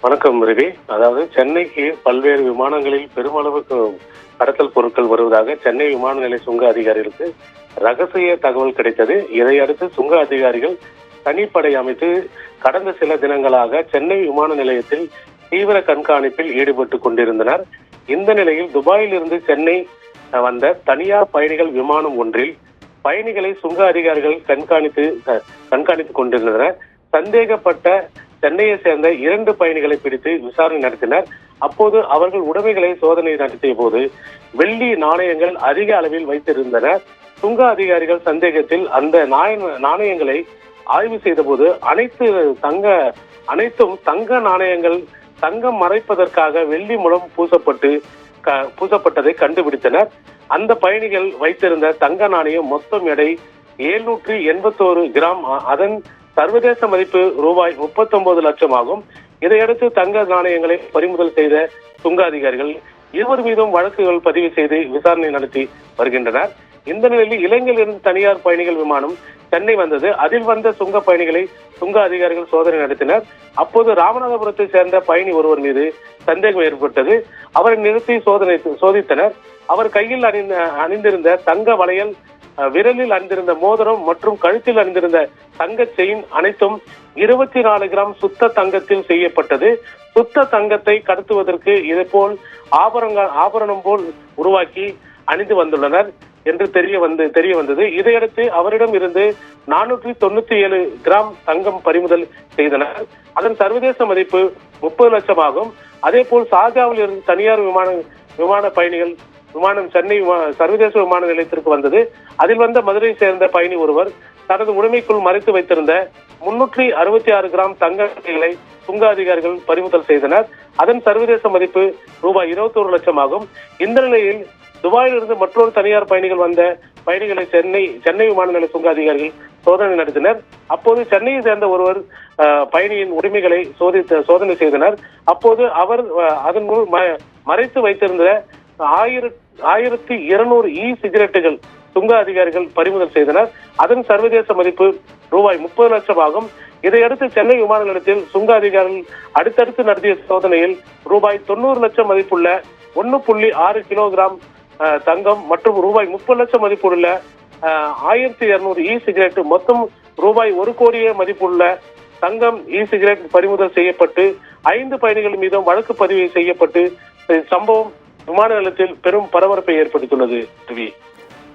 வணக்கம் ரவி. அதாவது சென்னைக்கு பல்வேறு விமானங்களில் பெருமளவுக்கு கடத்தல் பொருட்கள் வருவதாக சென்னை விமான நிலைய சுங்க அதிகாரிகளுக்கு ரகசிய தகவல் கிடைத்தது. இதையடுத்து சுங்க அதிகாரிகள் தனிப்படை அமைத்து கடந்த சில தினங்களாக சென்னை விமான நிலையத்தில் தீவிர கண்காணிப்பில் ஈடுபட்டு கொண்டிருந்தனர். இந்த நிலையில் துபாயில் இருந்து சென்னை வந்த தனியார் பயணிகள் விமானம் ஒன்றில் பயணிகளை சுங்க அதிகாரிகள் கண்காணித்துக் கொண்டிருந்தனர். சந்தேகப்பட்ட சென்னையை சேர்ந்த 2 பயணிகளை பிடித்து விசாரணை நடத்தினர். அப்போது அவர்கள் உடைமைகளை சோதனை நடத்திய போது வெள்ளி நாணயங்கள் அதிக அளவில் வைத்திருந்தனர். சுங்க அதிகாரிகள் சந்தேகத்தில் அந்த நாணயங்களை ஆய்வு செய்த போது அனைத்தும் தங்க நாணயங்கள். தங்கம் மறைப்பதற்காக வெள்ளி மூலம் பூசப்பட்டதை கண்டுபிடித்தனர். அந்த பயணிகள் வைத்திருந்த தங்க நாணயம் மொத்தம் எடை 781 கிராம். அதன் சர்வதேச மதிப்பு ரூபாய் 39 லட்சம் ஆகும். இதையடுத்து தங்க நாணயங்களை பறிமுதல் செய்த சுங்க அதிகாரிகள் 20 மீதும் வழக்குகள் பதிவு செய்து விசாரணை நடத்தி வருகின்றனர். இந்த நிலையில் இலங்கையிலிருந்து தனியார் பயணிகள் விமானம் சென்னை வந்தது. அதில் வந்த சுங்க பயணிகளை சுங்க அதிகாரிகள் சோதனை நடத்தினர். அப்போது ராமநாதபுரத்தை சேர்ந்த பயணி ஒருவர் மீது சந்தேகம் ஏற்பட்டது. அவரை நிறுத்தி சோதித்தனர். அவர் கையில் அணிந்திருந்த தங்க வளையல், விரலில் அணிந்திருந்த மோதிரம் மற்றும் கழுத்தில் அணிந்திருந்த தங்க செயின் அனைத்தும் 24 கிராம் சுத்த தங்கத்தில் செய்யப்பட்டது. சுத்த தங்கத்தை கடத்துவதற்கு இதேபோல் ஆபரணம் போல் உருவாக்கி அணிந்து வந்துள்ளனர் என்று தெரிய வந்தது. இதையடுத்து அவரிடம் இருந்து 497 கிராம் தங்கம் பறிமுதல் செய்தனர். அதன் சர்வதேச மதிப்பு 30 லட்சம் ஆகும். அதே போல் ஷார்ஜாவில் இருந்து தனியார் விமான பயணிகள் விமானம் சென்னை சர்வதேச விமான நிலையத்திற்கு வந்தது. அதில் வந்த மதுரை சேர்ந்த பயணி ஒருவர் தனது உடைமைக்குள் மறைத்து வைத்திருந்த 366 கிராம் தங்க நகைகளை சுங்க அதிகாரிகள் பறிமுதல் செய்தனர். அதன் சர்வதேச மதிப்பு ரூபாய் 21 லட்சம் ஆகும். இந்த நிலையில் துபாயில் இருந்து மற்றொரு தனியார் பயணிகள் வந்த பயணிகளை சென்னை விமான நிலைய சுங்க அதிகாரிகள் சோதனை நடத்தினர். அப்போது சென்னையை சேர்ந்த ஒருவர் பயணியின் உடைமைகளை சோதனை செய்தனர். அப்போது அவர் அதன் மறைத்து வைத்திருந்த 1200 சிகரெட்டுகள் சுங்க அதிகாரிகள் பறிமுதல் செய்தனர். அதன் சர்வதேச மதிப்பு ரூபாய் 30 லட்சம் ஆகும். இதையடுத்து சென்னை விமான நிலையத்தில் சுங்க அதிகாரிகள் அடுத்தடுத்து நடத்திய சோதனையில் ரூபாய் 90 லட்சம் மதிப்புள்ள 1.6 கிலோகிராம் தங்கம் மற்றும் ரூபாய் 30 லட்சம் மதிப்புள்ள 1200 சிகரெட், மொத்தம் ரூபாய் 1 கோடியே மதிப்புள்ள தங்கம் சிகரெட் பறிமுதல் செய்யப்பட்டு 5 பயணிகள் மீதும் வழக்கு பதிவு செய்யப்பட்டு சம்பவம் விமான நிலையத்தில் பெரும் பரபரப்பை ஏற்படுத்தியுள்ளது.